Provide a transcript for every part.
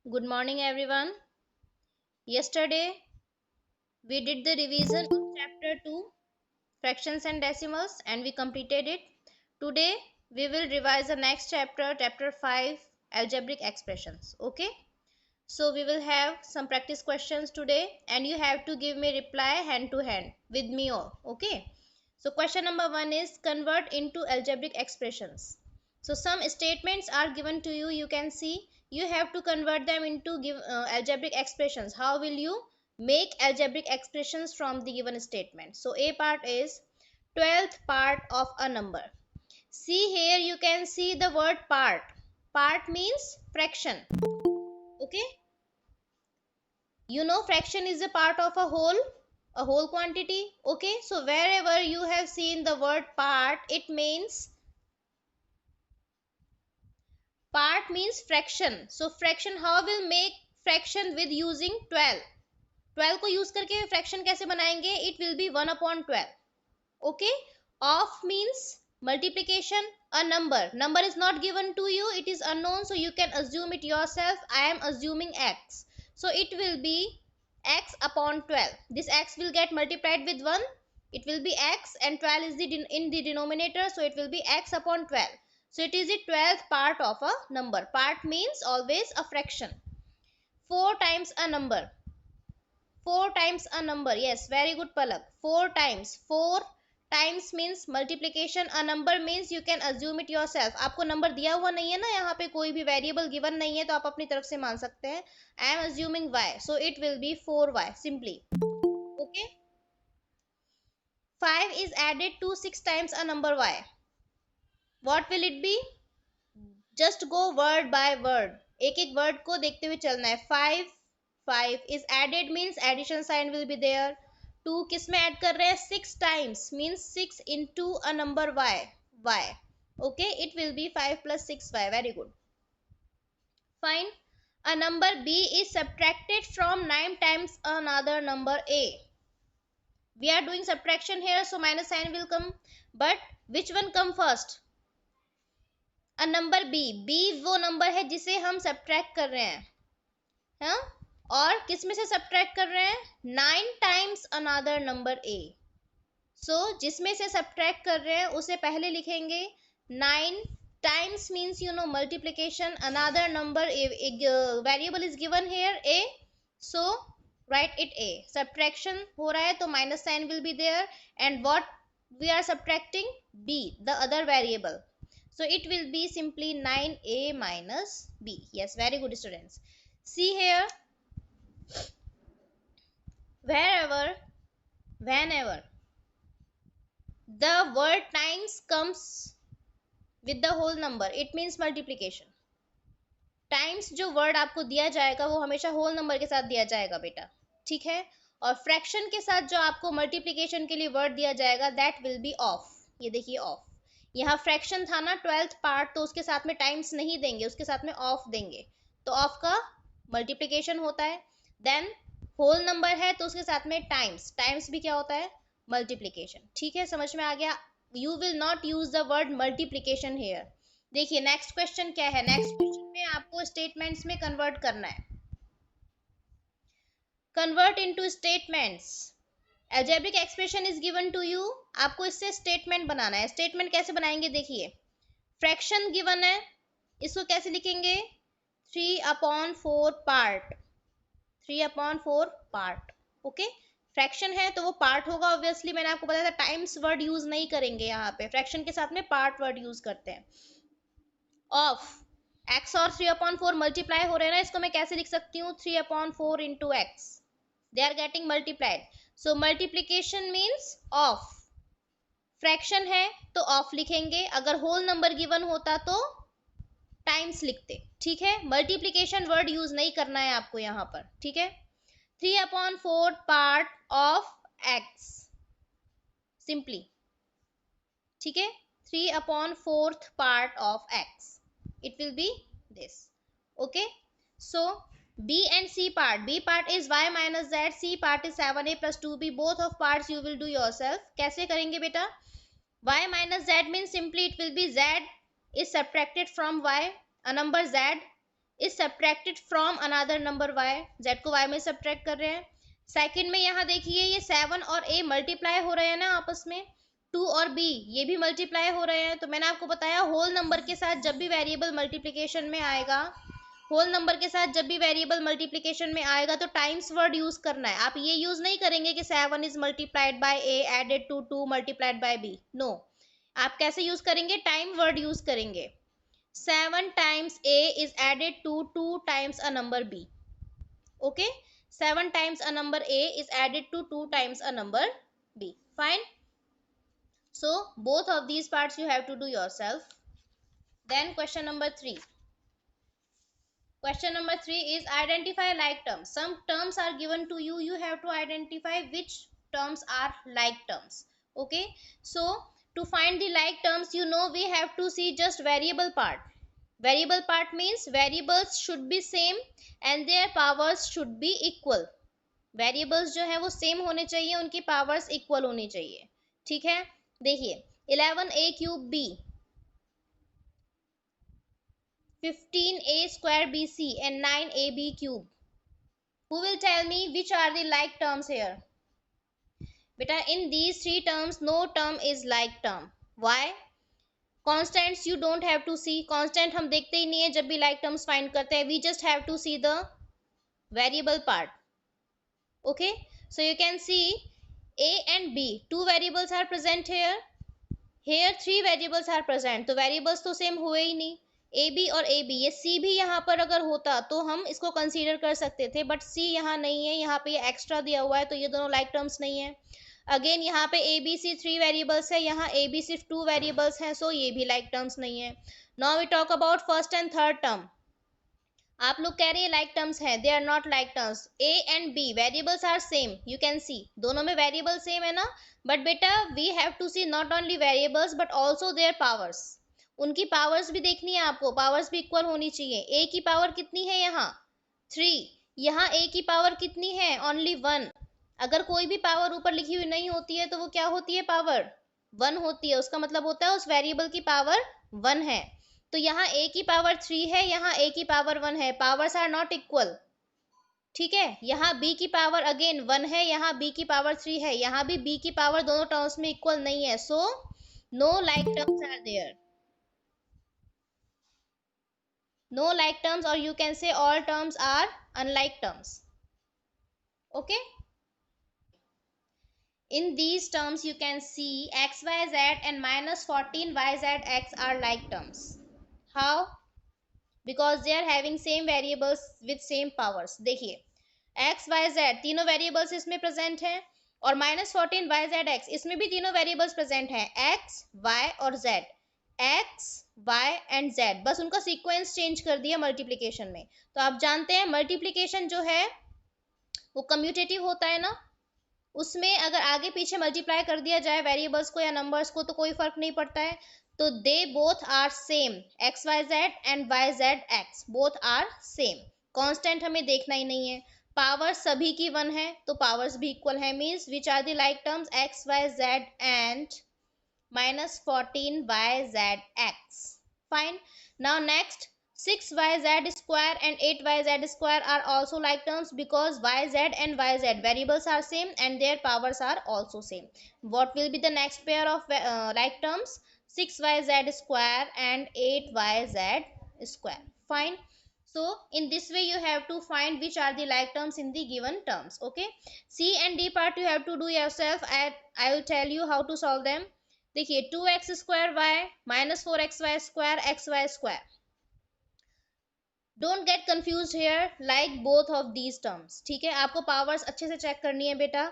Good morning, everyone. Yesterday, we did the revision of chapter 2, fractions and decimals, and we completed it. Today, we will revise the next chapter, chapter 5, algebraic expressions. Okay? So, we will have some practice questions today, and you have to give me reply hand to hand with me all. Okay? So, question number 1 is convert into algebraic expressions. So some statements are given to you. You can see you have to convert them into algebraic expressions. How will you make algebraic expressions from the given statement? So A part is 12th part of a number. See here, you can see the word part. Part means fraction. Okay, you know fraction is a part of a whole quantity. Okay, so wherever you have seen the word part, it means part means fraction. So fraction, how will make fraction with using 12? 12 को use करके fraction कैसे बनाएंगे? It will B 1/12. Okay. Of means multiplication. A number is not given to you, it is unknown, so you can assume it yourself. I am assuming x, so it will be x upon 12. This x will get multiplied with 1, it will be x, and 12 is in the denominator, so it will be x upon 12. So it is the 12th part of a number. Part means always a fraction. 4 times a number. 4 times a number. Yes, very good, Palak. 4 times. 4 times means multiplication. A number means you can assume it yourself. आपको number दिया हुआ नहीं है ना, यहाँ पे कोई भी वेरिएबल गिवन नहीं है, तो आप अपनी तरफ से मान सकते हैं. I am assuming y, so it will be 4y simply. Okay. 5 is added to 6 times a number y. What will it be? Just go word by word. एक एक वर्ड को देखते हुए चलना है. 5 is added means addition sign will be there. 2 किस में add कर रहे हैं? 6 times means 6 into a number y. Okay, it will be 5 plus 6y. Very good. Fine. A number b is subtracted from 9 times another number a. We are doing subtraction here, so minus sign will come. But which one come first? A number b वो number है जिसे हम subtract कर रहे हैं. हाँ, और किस में से सब्ट्रैक्ट कर रहे हैं? 9 टाइम्स अनदर नंबर ए. सो जिसमें से सब्ट्रैक्ट कर रहे हैं उसे पहले लिखेंगे. 9 times means you know multiplication. Another number variable is given here A, so write it A. Subtraction हो रहा है तो minus sign will be there, and what we are subtracting? B, the other variable. So it will be simply 9a minus b. Yes, very good, students. See here, whenever the word times comes with the whole number, it means multiplication. Times जो word आपको दिया जाएगा वो हमेशा whole number के साथ दिया जाएगा बेटा, ठीक है. और फ्रैक्शन के साथ जो आपको मल्टीप्लिकेशन के लिए वर्ड दिया जाएगा दैट विल बी ऑफ. ये देखिए ऑफ. यहाँ फ्रैक्शन था ना 12th पार्ट, तो उसके साथ में टाइम्स नहीं देंगे, उसके साथ में ऑफ देंगे, तो ऑफ का मल्टीप्लिकेशन होता है. देन होल नंबर है तो उसके साथ में टाइम्स, टाइम्स भी क्या होता है? मल्टीप्लिकेशन. ठीक है, समझ में आ गया? You will not use the word multiplication here. देखिए नेक्स्ट क्वेश्चन क्या है. नेक्स्ट क्वेश्चन में आपको स्टेटमेंट्स में कन्वर्ट करना है. Convert into statements. Algebraic expression is given to you. आपको इससे स्टेटमेंट बनाना है. स्टेटमेंट कैसे बनाएंगे? देखिए, फ्रैक्शन गिवन है, इसको कैसे लिखेंगे? 3/4 पार्ट. 3/4 पार्ट. ओके, फ्रैक्शन है तो वो पार्ट होगा ऑब्वियसली. मैंने आपको बताया था टाइम्स वर्ड यूज नहीं करेंगे यहाँ पे, फ्रैक्शन के साथ में पार्ट वर्ड यूज करते हैं. ऑफ x और 3/4 मल्टीप्लाई हो रहे हैं ना, इसको मैं कैसे लिख सकती हूँ? 3/4 into X. They are getting multiplied, so multiplication means of. Fraction है तो ऑफ लिखेंगे, अगर होल नंबर गिवन होता तो टाइम्स लिखते. ठीक है, मल्टीप्लीकेशन वर्ड यूज नहीं करना है आपको यहाँ पर. ठीक है, 3/4 पार्ट ऑफ एक्स सिंपली. ठीक है, 3/4 part of x. It will be this. Okay, so b and c part. B part is y minus z, c part is 7a plus 2b. Both of parts you will do yourself. कैसे करेंगे बेटा? y minus z means simply it will be z is subtracted from y, a number z is subtracted from another number y, z को y में subtract कर रहे हैं। Second में यहाँ देखिए ये 7 और a मल्टीप्लाई हो रहे हैं ना आपस में, 2 और b ये भी मल्टीप्लाई हो रहे हैं। तो मैंने आपको बताया होल नंबर के साथ जब भी वेरिएबल मल्टीप्लिकेशन में आएगा, होल नंबर के साथ जब भी वेरिएबल मल्टीप्लिकेशन में आएगा तो टाइम्स वर्ड यूज करना है। आप ये यूज नहीं करेंगे कि 7 is multiplied by a added to 2 multiplied by b, no. आप कैसे यूज करेंगे, टाइम वर्ड यूज करेंगे। 7 times a is added to 2 times a number b. Okay, 7 times a number a is added to 2 times a number b. Fine. So both of these parts you have to do yourself. Then question number 3. Question number 3 is identify like terms. Some terms are given to you. You have to identify which terms are like terms. Okay. So to find the like terms, you know we have to see just variable part. Variable part means variables should be same and their powers should be equal. Variables जो है वो same होने चाहिए, उनकी powers equal होनी चाहिए। ठीक है, देखिए 11a cube b, 15a square bc and 9ab cube. Who will tell me which are the like terms here? Beta, in these three terms no term is like term. Why? Constants you don't have to see. Constant हम देखते ही नहीं है जब भी like terms find करते हैं. We just have to see the variable part. Okay, so you can see a and b, two variables are present here. Here three variables are present, तो variables तो same हुए ही नहीं। A B और A B, ये सी भी यहाँ पर अगर होता तो हम इसको कंसीडर कर सकते थे, बट सी यहाँ नहीं है, यहाँ पे ये एक्स्ट्रा दिया हुआ है, तो ये दोनों लाइक टर्म्स नहीं है। अगेन यहाँ पे A B C three variables है, यहाँ ए बी सिर्फ टू वेरिएबल्स हैं, सो ये भी लाइक टर्म्स नहीं है। Now we talk about first and third term. आप लोग कह रहे हैं लाइक टर्म्स हैं, they are not like terms. A and B variables are same, you can see दोनों में वेरिएबल सेम है ना, बट बेटा we have to see not only variables but also there powers. उनकी पावर्स भी देखनी है आपको, पावर्स भी इक्वल होनी चाहिए। ए की पावर कितनी है यहाँ 3, यहाँ ए की पावर कितनी है ओनली 1। अगर कोई भी पावर ऊपर लिखी हुई नहीं होती है तो वो क्या होती है, पावर 1 होती है, उसका मतलब होता है उस वेरिएबल की पावर 1 है। तो यहाँ a की पावर 3 है, यहाँ a की पावर 1 है, पावर्स आर नॉट इक्वल। ठीक है, यहाँ b की पावर अगेन 1 है, यहाँ b की पावर 3 है, यहाँ भी b की पावर दोनों टर्म्स में इक्वल नहीं है, so no like terms are there. No like terms, और you can say all terms are unlike terms. Okay, in these terms you can see x y z and minus 14 y z x are like terms. How? Because they are having same variables with same powers। देखिए x y z तीनों variables इसमें present हैं, और minus 14 Y Z x इसमें भी तीनों variables present हैं, x y और z, x y and z, बस उनका सीक्वेंस चेंज कर दिया मल्टीप्लिकेशन में। तो आप जानते हैं मल्टीप्लिकेशन जो है वो कम्यूटेटिव होता है ना, उसमें अगर आगे पीछे मल्टीप्लाई कर दिया जाए वेरिएबल्स को या नंबर्स को तो कोई फर्क नहीं पड़ता है। तो they both are same, X Y Z and Y Z X both are same. Constant हमें देखना ही नहीं है, पावर सभी की 1 है तो पावर्स भी इक्वल है, means which are the like terms X Y Z and minus 14yzx. Fine. Now next 6yz square and 8yz square are also like terms because yz and yz variables are same and their powers are also same. What will be the next pair of like terms? 6yz square and 8yz square. Fine. So in this way you have to find which are the like terms in the given terms. Okay. C and D part you have to do yourself. I will tell you how to solve them. देखिए 2x square y minus 4xy square xy square, don't get confused here like both of these terms. ठीक है, आपको powers अच्छे से check करनी है बेटा।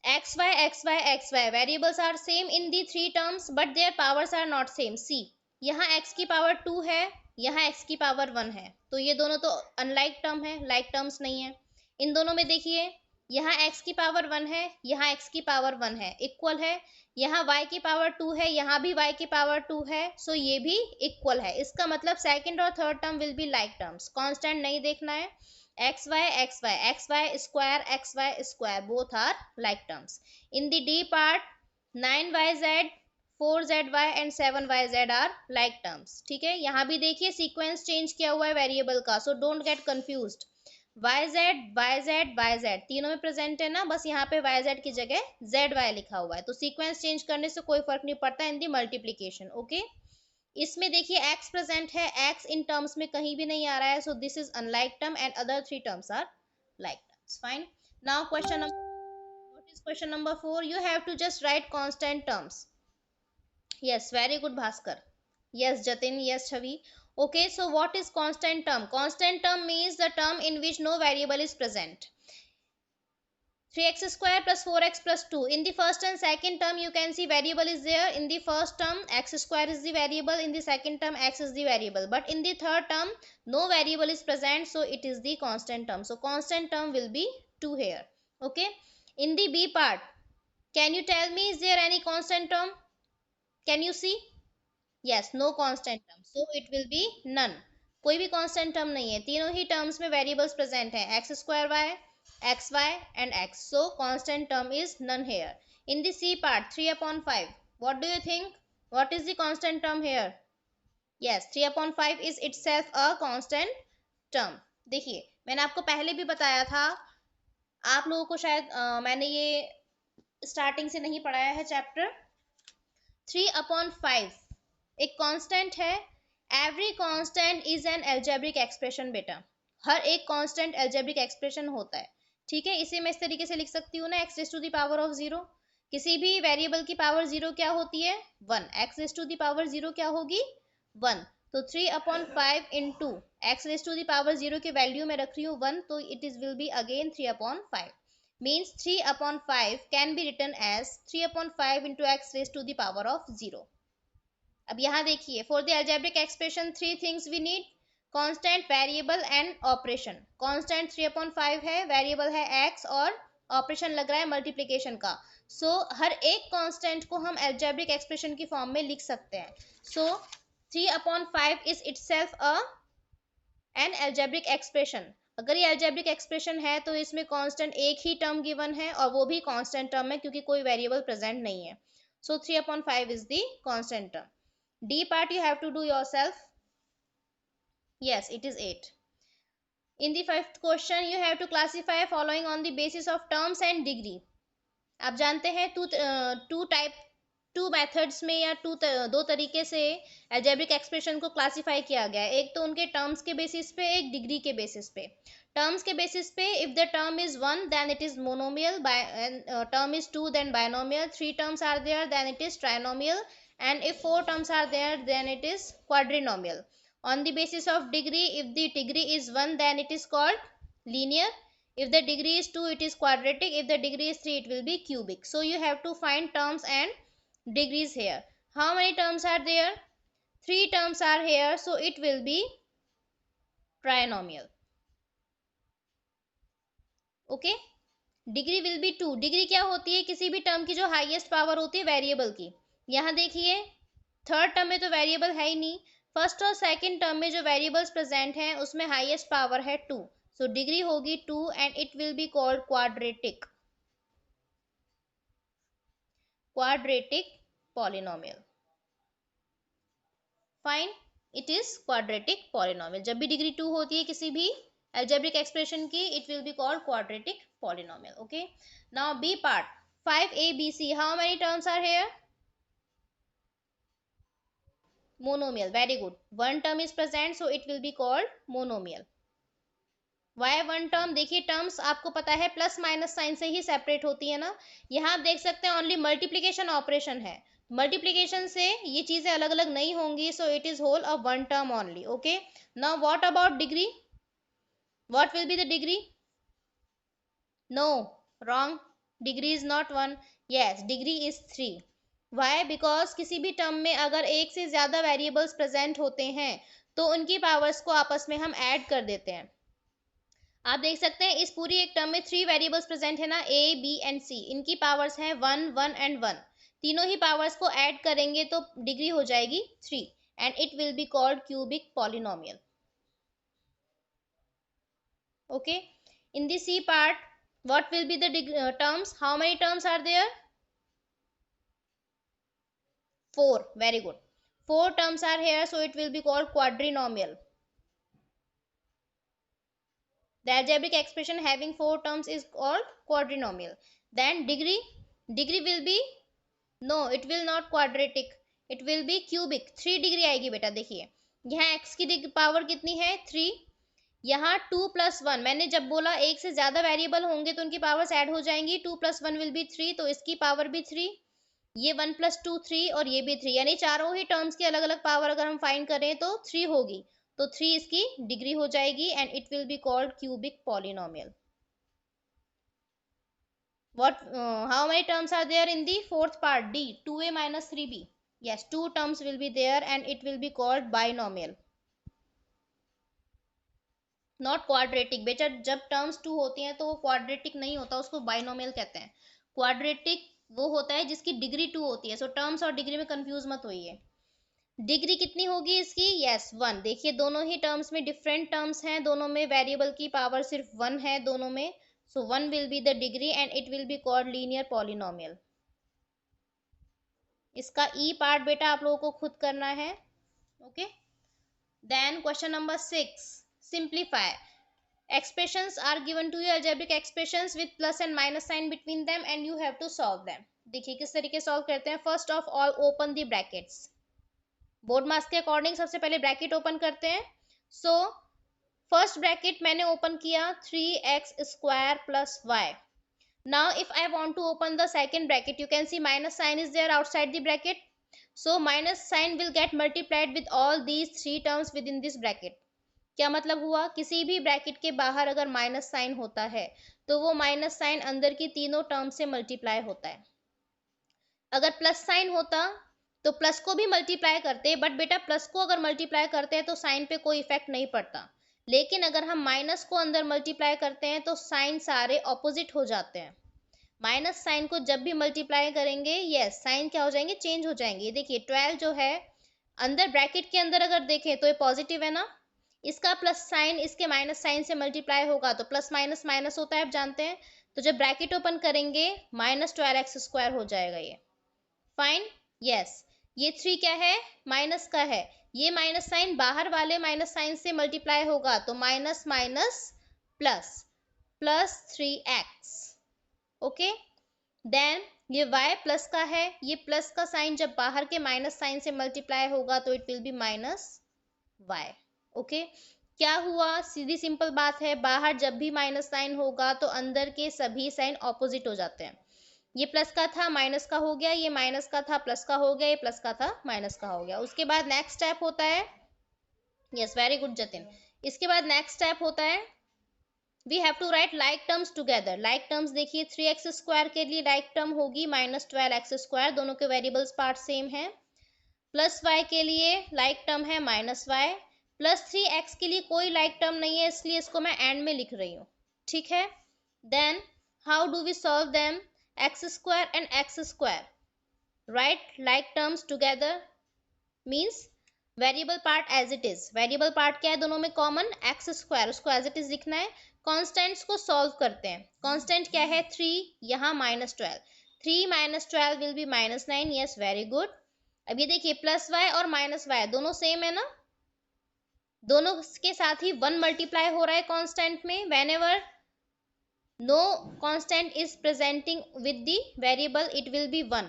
xy variables are same in the three terms but their powers are not same. See यहाँ x की पावर 2 है, यहाँ x की पावर 1 है, तो ये दोनों तो अनलाइक टर्म है, लाइक टर्म्स नहीं है। इन दोनों में देखिए यहाँ x की पावर 1 है, यहाँ x की पावर 1 है, इक्वल है। यहाँ y की पावर 2 है, यहाँ भी y की पावर 2 है, सो ये भी इक्वल है। इसका मतलब सेकंड और third term will be like terms. Constant नहीं देखना है। xy square both are like terms. In the d part 9yz 4zy and 7yz are like terms. ठीक है, यहाँ भी देखिए सीक्वेंस चेंज किया हुआ है वेरिएबल का, so don't get confused. yz yz yz तीनों में प्रेजेंट है ना, बस यहाँ पे yz की जगह zy लिखा हुआ है, तो सीक्वेंस चेंज करने से कोई फर्क नहीं पड़ता इन दी मल्टीप्लीकेशन. ओके, इसमें देखिए x प्रेजेंट है, x इन टर्म्स में कहीं भी नहीं आ रहा है, so this is unlike term and other three terms are like terms. Fine. Now question, what is question number 4? You have to just write constant terms. Yes, very good, Bhaskar. Yes, Jatin. Yes, Chavi. Okay, so what is constant term? Constant term means the term in which no variable is present. 3x square plus 4x plus 2. In the first and second term, you can see variable is there. In the first term, x square is the variable. In the second term, x is the variable. But in the third term, no variable is present, so it is the constant term. So constant term will be 2 here. Okay. In the B part, can you tell me, is there any constant term? Can you see? Yes, no constant term. So it will be none. कोई भी constant term नहीं है, तीनों ही terms में variables present हैं, x square y, xy and x. So constant term is none here. In the C part, 3 upon 5. What do you think? What is the constant term here? Yes, 3 upon 5 is itself a constant term. देखिए, मैंने आपको पहले भी बताया था, आप लोगों को शायद मैंने ये स्टार्टिंग से नहीं पढ़ाया है चैप्टर. 3/5 एक कांस्टेंट है. Every constant is an algebraic expression बेटा, हर एक कांस्टेंट एल्जेब्रिक एक्सप्रेशन होता है. ठीक है, इसे मैं इस तरीके से लिख सकती हूँ ना, x raise to the power of 0. किसी भी वेरिएबल की पावर 0 क्या होती है? 1. x raise to the power 0 क्या होगी? 1. तो 3/5 into x raise to the power 0 की वैल्यू में रख रही हूँ 1, तो it is will be again 3/5. means 3/5 can be written as 3/5 into x raised to the power of 0. अब यहाँ देखिए, for the algebraic expression three things we need: constant, variable and operation. constant 3/5 है, variable है x और operation लग रहा है multiplication का. सो हर एक कांस्टेंट को हम algebraic एक्सप्रेशन की फॉर्म में लिख सकते हैं. सो 3/5 is itself a an algebraic expression. अगर ये algebraic expression है तो इसमें constant एक ही term given है और वो भी constant term है क्योंकि कोई variable present नहीं है. So 3/5 is the constant term. D part you have to do yourself. Yes, it is 8. In the fifth question you have to classify following on the basis of terms and degree. आप जानते हैं two methods में या दो तरीके से algebraic expression को classify किया गया है. एक तो उनके टर्म्स के बेसिस पे, एक डिग्री के बेसिस पे. टर्म्स के बेसिस पे, if the term is 1 then it is monomial, term is 2 then binomial, 3 terms are there then it is trinomial, and if 4 terms are there then it is quadrinomial. On the basis of degree, if the degree is 1 then it is called linear, if the degree is 2 it is quadratic, if the degree is 3 it will be cubic. So you have to find terms and degrees here. How many terms are there? 3 terms are here, so it will be trinomial. Okay, degree will be 2. Degree क्या होती है? किसी भी term की जो highest power होती है variable की. यहाँ देखिए, थर्ड टर्म में तो वेरिएबल है ही नहीं, फर्स्ट और सेकंड टर्म में जो वेरिएबल्स प्रेजेंट हैं उसमें हाईएस्ट पावर है 2, सो डिग्री होगी 2 and it will be called quadratic polynomial. Fine, it is quadratic polynomial. जब भी डिग्री 2 होती है किसी भी algebraic expression की, it will be called quadratic polynomial. Okay, now B part, 5abc, how many terms are here? Monomial. Very good. One term is present, so it will be called monomial. Why one term? देखिए terms आपको पता है plus minus sign से ही separate होती है ना. यहाँ आप देख सकते हैं ओनली मल्टीप्लीकेशन ऑपरेशन है, मल्टीप्लीकेशन से ये चीजें अलग अलग नहीं होंगी, so it is whole of one term only. Okay, now what about degree? What will be the degree? No, wrong. Degree is not 1. Yes, degree is 3. Why? Because किसी भी टर्म में अगर एक से ज्यादा वेरिएबल्स प्रेजेंट होते हैं तो उनकी पावर्स को आपस में हम ऐड कर देते हैं. आप देख सकते हैं इस पूरी एक टर्म में 3 वेरिएबल्स प्रेजेंट है ना, A, B एंड C. इनकी पावर्स हैं 1, 1 एंड 1. तीनों ही पावर्स को ऐड करेंगे तो डिग्री हो जाएगी 3 and it will be called cubic polynomial. Okay, in the C part, what will be the terms? How many terms are there? 4, very good. 4 terms are here, so it will be called quadrinomial. The algebraic expression having 4 terms is called quadrinomial. Then degree will be, no, it will not quadratic, it will be cubic. 3 degree आएगी बेटा. देखिए यहाँ x की power कितनी है 3, यहाँ 2 + 1. मैंने जब बोला एक से ज्यादा वेरिएबल होंगे तो उनकी पावर्स ऐड हो जाएंगी. 2 + 1 विल बी 3, तो इसकी पावर भी 3, ये 1 + 2 3 और ये भी 3, यानी चारों ही टर्म्स की अलग अलग पावर अगर हम फाइंड करें तो 3 होगी. तो 3 इसकी डिग्री हो जाएगी and it will be called cubic polynomial. What? How many terms are there in the fourth part? D. 2a minus 3b. Yes, 2 terms will be there and it will be called binomial. Not quadratic. बेटा जब terms 2 होती हैं तो वो quadratic नहीं होता, उसको binomial कहते हैं. Quadratic वो होता है जिसकी डिग्री 2 होती है. So terms और डिग्री में कंफ्यूज मत होइए. डिग्री कितनी होगी इसकी? यस 1. देखिए दोनों ही टर्म्स में डिफरेंट टर्म्स हैं, दोनों में वेरिएबल की पावर सिर्फ 1 है दोनों में. सो 1 will be the degree and it will be called linear polynomial. इसका ई पार्ट बेटा आप लोगों को खुद करना है. Okay. Then question number 6, simplify. Expressions are given to you, algebraic expressions with plus and minus sign between them and you have to solve them. देखिए किस तरीके सॉल्व करते हैं. First of all open the brackets. BODMAS के according सबसे पहले bracket open करते हैं. सो फर्स्ट ब्रैकेट मैंने ओपन किया 3x² plus y. Now if I want to open the second bracket, you can see minus sign is there outside the bracket. So minus sign will get multiplied with all these 3 terms within this bracket. क्या मतलब हुआ? किसी भी bracket के बाहर अगर minus sign होता है तो वो माइनस साइन अंदर की तीनों टर्म से मल्टीप्लाई होता है. अगर प्लस साइन होता तो प्लस को भी मल्टीप्लाई करते, बट बेटा प्लस को अगर मल्टीप्लाई करते हैं तो साइन पे कोई इफेक्ट नहीं पड़ता. लेकिन अगर हम माइनस को अंदर मल्टीप्लाई करते हैं तो साइन सारे ऑपोजिट हो जाते हैं. माइनस साइन को जब भी मल्टीप्लाई करेंगे, यस साइन क्या हो जाएंगे? चेंज हो जाएंगे. ये देखिए 12 जो है अंदर ब्रैकेट के अंदर अगर देखें तो ये पॉजिटिव है ना. इसका प्लस साइन इसके माइनस साइन से मल्टीप्लाई होगा तो प्लस माइनस माइनस होता है, आप जानते हैं. तो जब ब्रैकेट ओपन करेंगे -12x² हो जाएगा ये. फाइन. यस. ये 3 क्या है? माइनस का है. ये माइनस साइन बाहर वाले माइनस साइन से मल्टीप्लाई होगा तो minus minus plus plus 3x. Okay. Then ये y प्लस का है. ये प्लस का साइन जब बाहर के माइनस साइन से मल्टीप्लाई होगा तो it will B minus y. Okay. क्या हुआ? सीधी सिंपल बात है, बाहर जब भी माइनस साइन होगा तो अंदर के सभी साइन ऑपोजिट हो जाते हैं. ये प्लस का था माइनस का हो गया, ये माइनस का था प्लस का हो गया, ये प्लस का था माइनस का हो गया. उसके बाद नेक्स्ट स्टेप होता है, यस वेरी गुड जतिन. इसके बाद नेक्स्ट स्टेप होता है we have to write like terms together. Like terms देखिए 3x² के लिए लाइक टर्म होगी -12x², दोनों के वेरिएबल्स पार्ट सेम है. प्लस y के लिए लाइक टर्म है -y. प्लस 3x के लिए कोई लाइक टर्म नहीं है, इसलिए इसको मैं एंड में लिख रही हूँ. ठीक है. Then how do we solve them? x² and x². Write like terms together means variable part as it is. Variable part क्या है दोनों में कॉमन? x², उसको एज इट इज लिखना है. कॉन्स्टेंट्स को सॉल्व करते हैं. कॉन्स्टेंट क्या है? 3, यहाँ -12. 3 - 12 will be -9. Yes very good. अब ये देखिए प्लस y और माइनस y दोनों सेम है ना. दोनों के साथ ही 1 मल्टीप्लाई हो रहा है कांस्टेंट में. Whenever no constant is presenting with the variable it will be 1.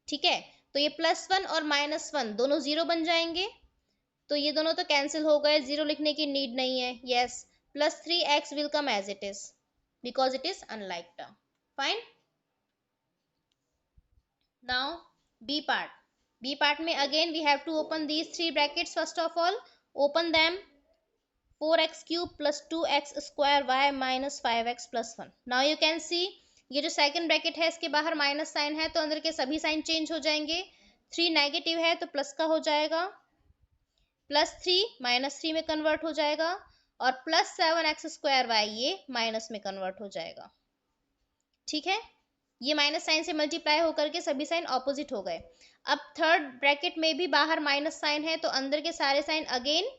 ठीक है. तो ये +1 और -1 दोनों 0 बन जाएंगे. तो ये दोनों तो कैंसिल हो गए, 0 लिखने की नीड नहीं है. Yes. Plus 3x will come as it is because it is unlike term. Fine. Now B part. B part में again we have to open these 3 brackets. First of all open them. 4x³ plus 2x² y minus 5x plus 1. Now you can see ये जो second bracket है इसके बाहर minus sign है तो अंदर के सभी साइन चेंज हो जाएंगे. 3 नेगेटिव है तो प्लस का हो जाएगा. +3 -3 में कन्वर्ट हो जाएगा और +7x² y ये माइनस में कन्वर्ट हो जाएगा. ठीक है. ये माइनस साइन से मल्टीप्लाई होकर के सभी साइन ऑपोजिट हो गए. अब थर्ड ब्रैकेट में भी बाहर माइनस साइन है तो अंदर के सारे साइन अगेन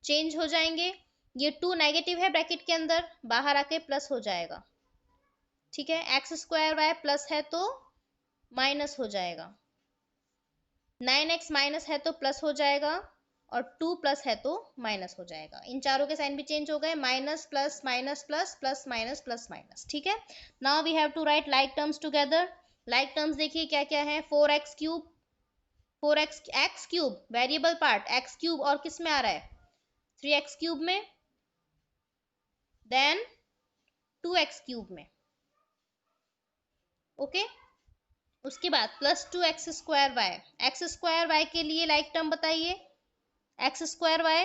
चेंज हो जाएंगे. ये 2 नेगेटिव है ब्रैकेट के अंदर, बाहर आके प्लस हो जाएगा. ठीक है. x² y प्लस है तो माइनस हो जाएगा. 9x माइनस है तो प्लस हो जाएगा, और 2 प्लस है तो माइनस हो जाएगा। इन चारों के साइन भी चेंज हो गए, minus plus minus plus plus minus plus minus. ठीक है, now we have to write like terms together. Like terms देखिए क्या क्या है। 4x cube, 4x X cube variable part X cube, और किस में आ रहा है 3x क्यूब में, देन 2x क्यूब में। ओके, उसके बाद plus 2x square y, x square y के लिए लाइक टर्म बताइए। X square y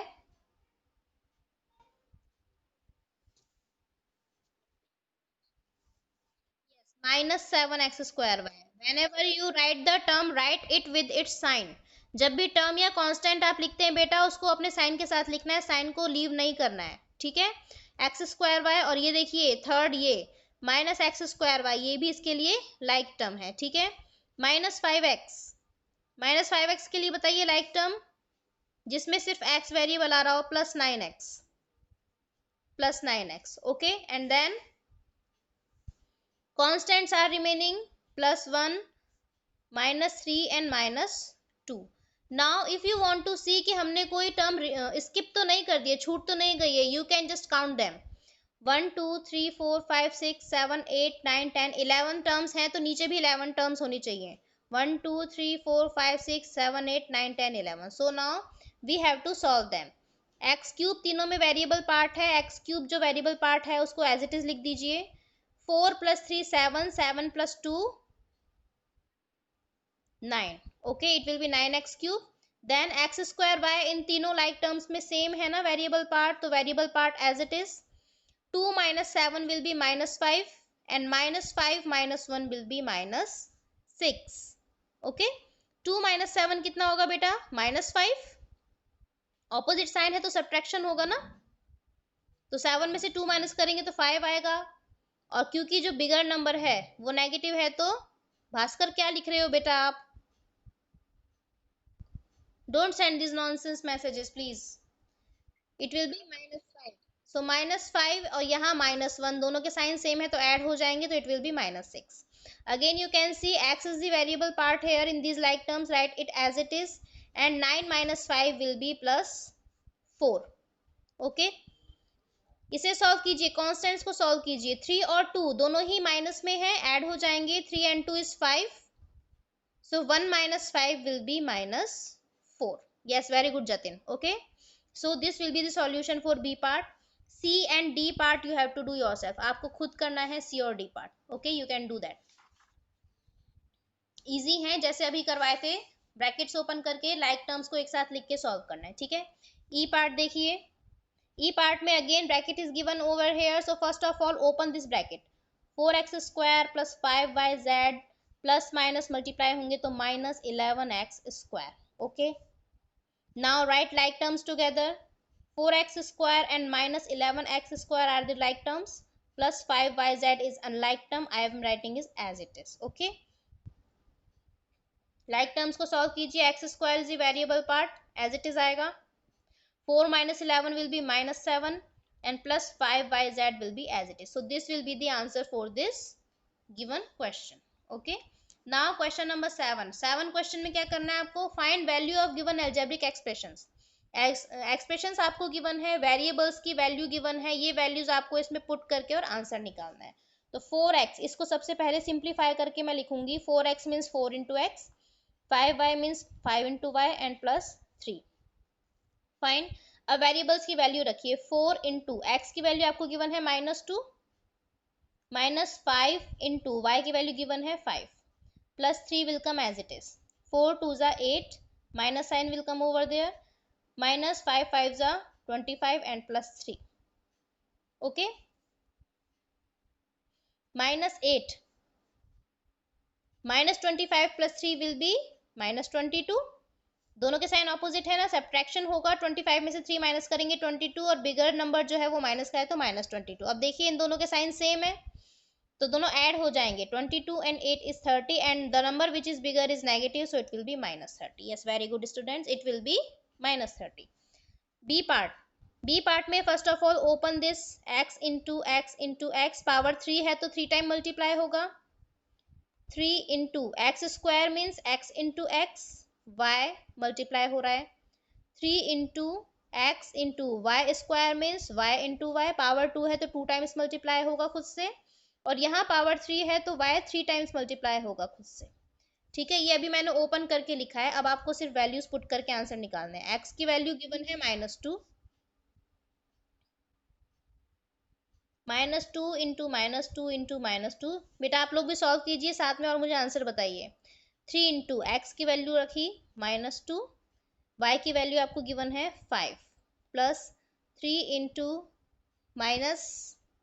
-7x square y। whenever you write the term, write it with its sign। जब भी term या कांस्टेंट आप लिखते हैं बेटा, उसको अपने साइन के साथ लिखना है, साइन को लीव नहीं करना है। ठीक है, एक्स स्क्वायर वाई, और ये देखिए थर्ड ये -x स्क्वायर वाई, ये भी इसके लिए लाइक टर्म है। ठीक है, -5x, -5x के लिए बताइए लाइक टर्म, जिसमें सिर्फ x वेरिएबल आ रहा हो, +9x, +9x। Okay, and then constants are remaining, +1, -3 and -2। now if you want to see कि हमने कोई टर्म स्किप तो नहीं कर दिए, छूट तो नहीं गई है, you can just count them। 1 2 3 4 5 6 7 8 9 10 11 terms हैं, तो नीचे भी 11 टर्म्स होनी चाहिए। 1 2 3 4 5 6 7 8 9 10 11। so now we have to solve them। X cube तीनों में वेरिएबल पार्ट है, एक्स क्यूब जो वेरिएबल पार्ट है उसको एज इट इज लिख दीजिए। 4 + 3 7, 7 + 2 9। Okay, it will be 9x cube. Then x square y, इन तीनों लाइक टर्म्स में सेम है ना वेरिएबल पार्ट, तो variable part as it is. 2 - 7 will be -5, and -5 - 1 will be -6। Okay, 2 - 7 कितना होगा बेटा, -5। ऑपोजिट साइन है तो सब्ट्रैक्शन होगा ना, तो 7 में से 2 माइनस करेंगे तो 5 आएगा, और क्योंकि जो बिगर नंबर है वो नेगेटिव है, तो भास्कर क्या लिख रहे हो बेटा आप, don't send this nonsense messages please. It will B -5। सो -5 और यहाँ -1, दोनों के साइन सेम है तो ऐड हो जाएंगे, तो it will B -6। Again you can C x is the variable part here in these like terms, write it as it is, and 9 - 5 will be +4। Okay, इसे सॉल्व कीजिए, कॉन्स्टेंट्स को solve कीजिए। 3 और 2 दोनों ही माइनस में है, ऐड हो जाएंगे। 3 and 2 is 5, so 1 - 5 will be -4। yes, very good Jatin। okay, so this will be the solution for B part। C and D part you have to do yourself, आपको खुद करना है C और D part। okay, you can do that, easy है जैसे अभी करवाए थे। ब्रैकेट्स ओपन करके लाइक टर्म्स को एक साथ लिख के सॉल्व करना है। ठीक है, ई पार्ट देखिए, ई पार्ट में again bracket is given over here, so first of all open this bracket. 4x square + 5yz plus minus multiply होंगे तो -11x square. Okay, now right like terms together. 4x square and -11x square are the like terms, plus 5yz is unlike term, I am writing is as it is। okay, like terms को solve कीजिए। X square is variable part, as it is आएगा। 4 - 11 will be -7, and plus 5yz will be as it is। so this will be the answer for this given question। okay, now question number 7। 7 question में क्या करना है आपको, find value of given algebraic expressions. Expressions आपको given है, variables की value given है, ये वैल्यूज आपको इसमें पुट करके और आंसर निकालना है। तो 4x, इसको सबसे पहले सिंप्लीफाई करके मैं लिखूंगी। 4x means 4 into x, 5y means 5 into y, and plus 3। Fine, अब वेरिएबल्स की वैल्यू रखिए। 4 इंटू एक्स की वैल्यू आपको गिवन है -2, -5 इंटू वाई की वैल्यू गिवन है 5, plus 3 will come as it is. 4 2 ज़ा 8, minus sign will come over there, -5 5 ज़ा 25, and plus 3। Okay, -8 -25 plus 3 will B -22। दोनों के साइन ऑपोजिट है ना, सब्ट्रैक्शन होगा। 25 में से 3 माइनस करेंगे 22, और बिगर नंबर जो है वो माइनस का है तो -22। अब देखिए इन दोनों के साइन सेम है तो दोनों ऐड हो जाएंगे। 22 and 8 is 30, and the number which is bigger is negative, so it will be -30। yes, very good students, it will be -30। B part, B part में first of all open this, x into x into x, power 3 है तो 3 time multiply होगा। 3 into x square means x into x, y multiply हो रहा है, 3 into x into y square means y into y, power 2 है तो 2 times multiply होगा खुद से, और यहाँ पावर 3 है तो वाई 3 टाइम्स मल्टीप्लाई होगा खुद से। ठीक है, ये अभी मैंने ओपन करके लिखा है, अब आपको सिर्फ वैल्यूज पुट करके आंसर निकालने हैं। एक्स की वैल्यू गिवन है -2, -2 इंटू -2 इंटू -2, बेटा आप लोग भी सॉल्व कीजिए साथ में और मुझे आंसर बताइए। 3 इंटू एक्स की वैल्यू रखी -2, वाई की वैल्यू आपको गिवन है 5, plus 3 into minus,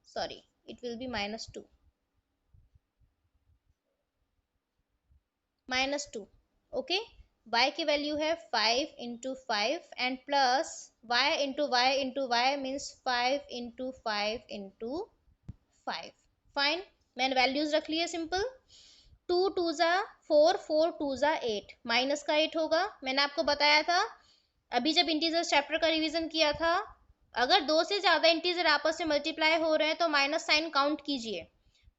sorry it will be -2, -2, okay. y की वैल्यू है 5 into 5 and plus y into y into y means 5 into 5 into 5। Fine, मैंने वैल्यूज रख ली है सिंपल। 2 2 जा 4, 4 2 जा 8, माइनस का 8 होगा। मैंने आपको बताया था अभी जब इंटीजर्स चैप्टर का रिवीजन किया था, अगर दो से ज्यादा इंटीजर आपस में मल्टीप्लाई हो रहे हैं तो माइनस साइन काउंट कीजिए।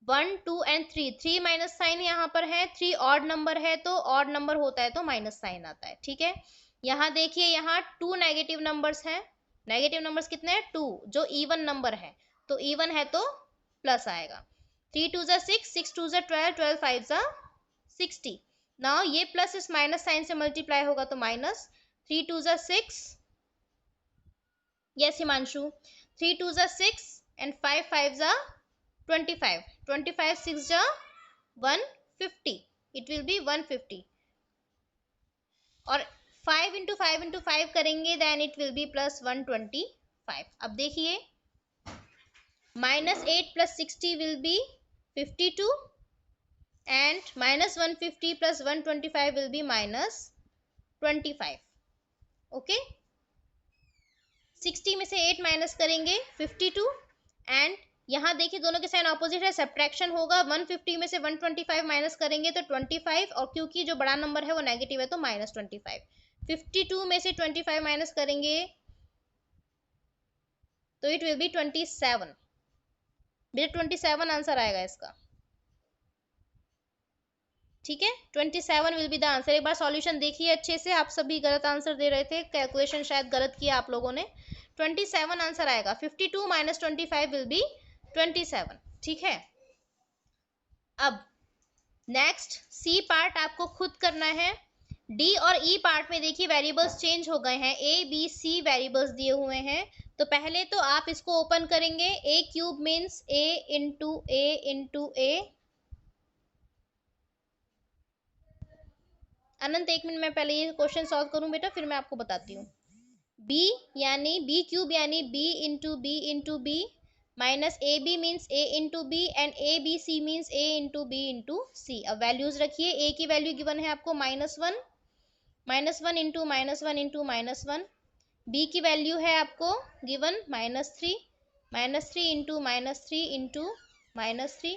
1 2 एंड 3, 3 माइनस साइन यहाँ पर है, 3 ऑड नंबर है तो ऑड नंबर होता है तो माइनस साइन आता है। ठीक है, यहाँ देखिए यहाँ 2 नेगेटिव नंबर्स हैं, नेगेटिव नंबर्स कितने हैं 2, जो इवन नंबर है तो इवन है तो प्लस आएगा। 3 2 जा 6, 6 2 जा 12, 12 5 जा 60। नाउ ये प्लस इस माइनस साइन से मल्टीप्लाई होगा तो माइनस, 3 2 जा 6, यस हिमांशु, 3 2 जा 6 एंड 5 5 जा 25, 25 6 जा 150, इट विल बी 150, और 5 इंटू 5 इंटू 5 करेंगे then it will be plus 125। अब देखिए -8 plus 60 will be 52 and -150 plus 125 will be -25, okay. 60 में से 8 माइनस करेंगे 52, एंड यहाँ देखिए दोनों के साइन ऑपोजिट है, सब्ट्रैक्शन होगा। 150 में से 125 माइनस करेंगे तो 25, और क्योंकि जो बड़ा नंबर है वो नेगेटिव है तो -25। 52 में से 25 माइनस करेंगे तो इट विल बी 27, बेटा 27 आंसर आएगा इसका। ठीक है, 27 विल बी द आंसर। एक बार सॉल्यूशन देखिए अच्छे से, आप सभी गलत आंसर दे रहे थे, कैलकुलेशन शायद गलत किया आप लोगों ने। 27 आंसर आएगा, 52 माइनस 25 विल बी 27। ठीक है, अब नेक्स्ट सी पार्ट आपको खुद करना है। डी और ई पार्ट में देखिए वेरिएबल्स चेंज हो गए हैं, ए बी सी वेरिएबल्स दिए हुए हैं। तो पहले तो आप इसको ओपन करेंगे, ए cube means a into A into ए। अनंत एक मिनट में पहले ये क्वेश्चन सॉल्व करूं बेटा, फिर मैं आपको बताती हूँ। बी यानी बी क्यूब यानी b into b minus a b means a into b and a B c means a into b into c. अब वैल्यूज रखिए, ए की वैल्यू गिवन है आपको -1, -1 इंटू -1 इंटू -1। बी की वैल्यू है आपको given -3, -3 into -3 into -3,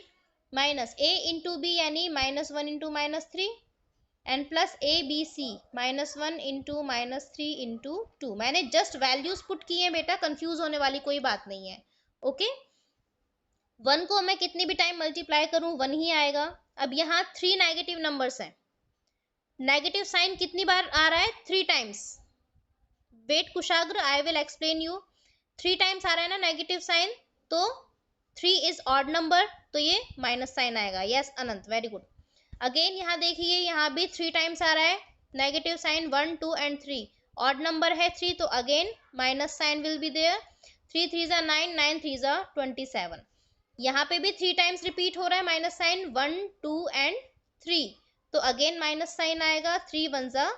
minus a into b यानी -1 into -3 and plus a B c -1 into -3 into 2। मैंने जस्ट वैल्यूज पुट किए हैं बेटा, कंफ्यूज होने वाली कोई बात नहीं है, ओके। 1 को मैं कितनी भी टाइम मल्टीप्लाई करूं 1 ही आएगा। अब यहाँ 3 नेगेटिव नंबर्स हैं, नेगेटिव साइन कितनी बार आ रहा है 3 times. Wait Kushagra, I will explain you. 3 times आ रहा है ना नेगेटिव साइन, तो 3 इज ऑड नंबर तो ये माइनस साइन आएगा। Yes Anant, very good. Again यहाँ देखिए यहाँ भी 3 टाइम्स आ रहा है negative sign, 1 2 and 3, odd number है 3 तो again minus sign will be there. 3 3 जा 9, 9 3 जा 27। यहाँ पे भी 3 टाइम्स रिपीट हो रहा है माइनस साइन, 1 2 एंड 3 तो अगेन माइनस साइन आएगा, 3 1 जा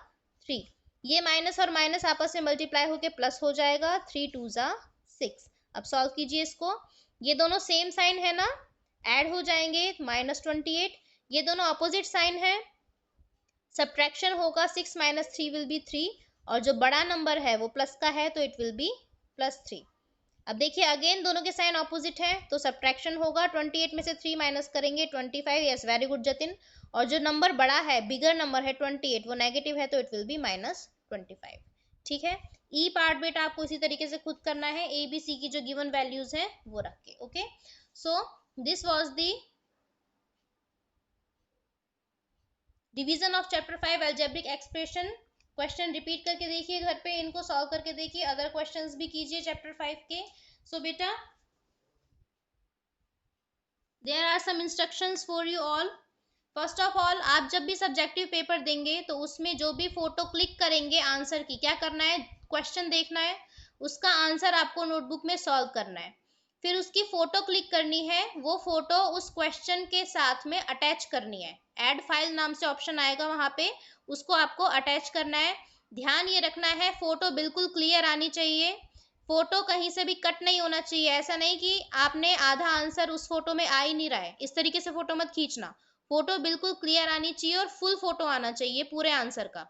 3। ये माइनस और माइनस आपस में मल्टीप्लाई होके प्लस हो जाएगा, 3 2 जा 6। अब सॉल्व कीजिए इसको, ये दोनों सेम साइन है ना, ऐड हो जाएंगे -28। ये दोनों अपोजिट साइन है, सब्ट्रैक्शन होगा, 6 - 3 विल बी 3, और जो बड़ा नंबर है वो प्लस का है तो इट विल बी +3। अब देखिए अगेन दोनों के साइन ऑपोजिट है तो सब्ट्रैक्शन होगा, 28 में से 3 माइनस करेंगे 25। यस वेरी गुड जतिन, और जो नंबर बड़ा है बिगर नंबर है 28 वो नेगेटिव है तो इट विल बी -25। ठीक है, ई पार्ट बेटा आपको इसी तरीके से खुद करना है, ए बी सी की जो गिवन वैल्यूज है वो रख के, okay. So this was the division of chapter 5 algebraic expression, question repeat करके देखिए घर पे, इनको सॉल्व करके देखिए, अदर क्वेश्चंस भी कीजिए चैप्टर 5 के। सो बेटा there are some instructions for you all. First of all, आप जब भी सब्जेक्टिव पेपर देंगे तो उसमें जो भी फोटो क्लिक करेंगे आंसर की, क्या करना है, क्वेश्चन देखना है, उसका आंसर आपको नोटबुक में सॉल्व करना है, फिर उसकी फोटो क्लिक करनी है, वो फोटो उस क्वेश्चन के साथ में अटैच करनी है। ऐड फाइल नाम से ऑप्शन आएगा वहां पे, उसको आपको अटैच करना है। ध्यान ये रखना है फोटो बिल्कुल क्लियर आनी चाहिए, फोटो कहीं से भी कट नहीं होना चाहिए। ऐसा नहीं कि आपने आधा आंसर उस फोटो में आ ही नहीं रहा है, इस तरीके से फोटो मत खींचना। फोटो बिल्कुल क्लियर आनी चाहिए और फुल फोटो आना चाहिए पूरे आंसर का।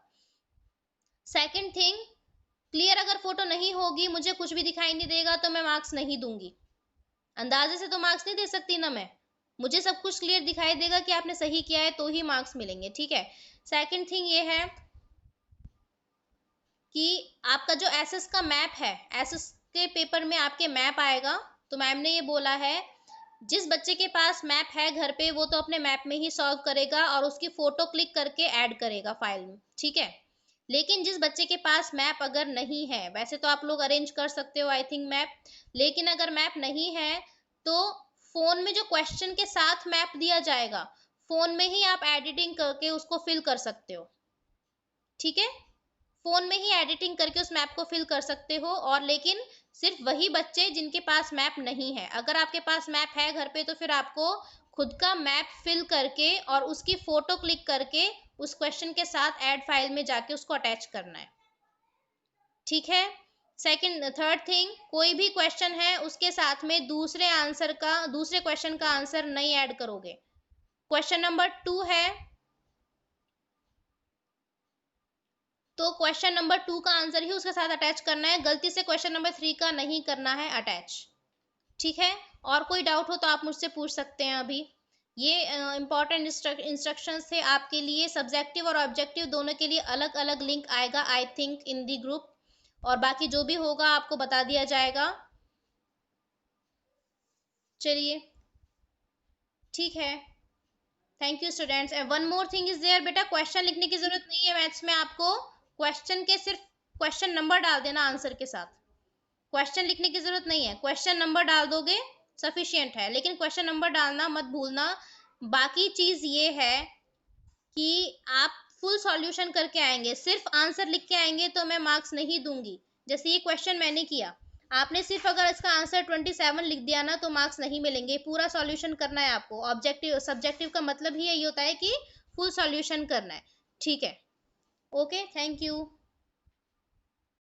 सेकंड थिंग, क्लियर अगर फोटो नहीं होगी, मुझे कुछ भी दिखाई नहीं देगा, तो मैं मार्क्स नहीं दूंगी। अंदाजे से तो मार्क्स नहीं दे सकती ना मैं, मुझे सब कुछ क्लियर दिखाई देगा कि आपने सही किया है तो ही मार्क्स मिलेंगे, ठीक है। सेकंड थिंग ये है कि आपका जो एसएस का मैप है, एसएस के पेपर में आपके मैप आएगा, तो मैम ने ये बोला है जिस बच्चे के पास मैप है घर पे वो तो अपने मैप में ही सॉल्व करेगा और उसकी फोटो क्लिक करके ऐड करेगा फाइल में, ठीक है। लेकिन जिस बच्चे के पास मैप अगर नहीं है, वैसे तो आप लोग अरेंज कर सकते हो आई थिंक मैप, लेकिन अगर मैप नहीं है तो फोन में जो क्वेश्चन के साथ मैप दिया जाएगा, फोन में ही आप एडिटिंग करके उसको फिल कर सकते हो, ठीक है। फोन में ही एडिटिंग करके उस मैप को फिल कर सकते हो, और लेकिन सिर्फ वही बच्चे जिनके पास मैप नहीं है। अगर आपके पास मैप है घर पे तो फिर आपको खुद का मैप फिल करके और उसकी फोटो क्लिक करके उस क्वेश्चन के साथ ऐड फाइल में जाके उसको अटैच करना है, ठीक है। सेकंड थर्ड थिंग, कोई भी क्वेश्चन है उसके साथ में दूसरे क्वेश्चन का आंसर नहीं ऐड करोगे। क्वेश्चन नंबर 2 है तो क्वेश्चन नंबर 2 का आंसर ही उसके साथ अटैच करना है, गलती से क्वेश्चन नंबर 3 का नहीं करना है अटैच, ठीक है। और कोई डाउट हो तो आप मुझसे पूछ सकते हैं अभी। ये इंपॉर्टेंट इंस्ट्रक्शंस थे आपके लिए, सब्जेक्टिव और ऑब्जेक्टिव दोनों के लिए अलग अलग लिंक आएगा I think in the group, और बाकी जो भी होगा आपको बता दिया जाएगा। चलिए ठीक है, thank you students. One more thing is there, बेटा क्वेश्चन लिखने की जरूरत नहीं है मैथ्स में आपको, क्वेश्चन के सिर्फ क्वेश्चन नंबर डाल देना आंसर के साथ, क्वेश्चन लिखने की जरूरत नहीं है, क्वेश्चन नंबर डाल दोगे सफिशियंट है, लेकिन क्वेश्चन नंबर डालना मत भूलना। बाकी चीज ये है कि आप फुल सॉल्यूशन करके आएंगे, सिर्फ आंसर लिख के आएंगे तो मैं मार्क्स नहीं दूंगी। जैसे ये क्वेश्चन मैंने किया, आपने सिर्फ अगर इसका आंसर 27 लिख दिया ना तो मार्क्स नहीं मिलेंगे, पूरा सॉल्यूशन करना है आपको। ऑब्जेक्टिव सब्जेक्टिव का मतलब ही यही होता है कि फुल सॉल्यूशन करना है, ठीक है। Okay, thank you.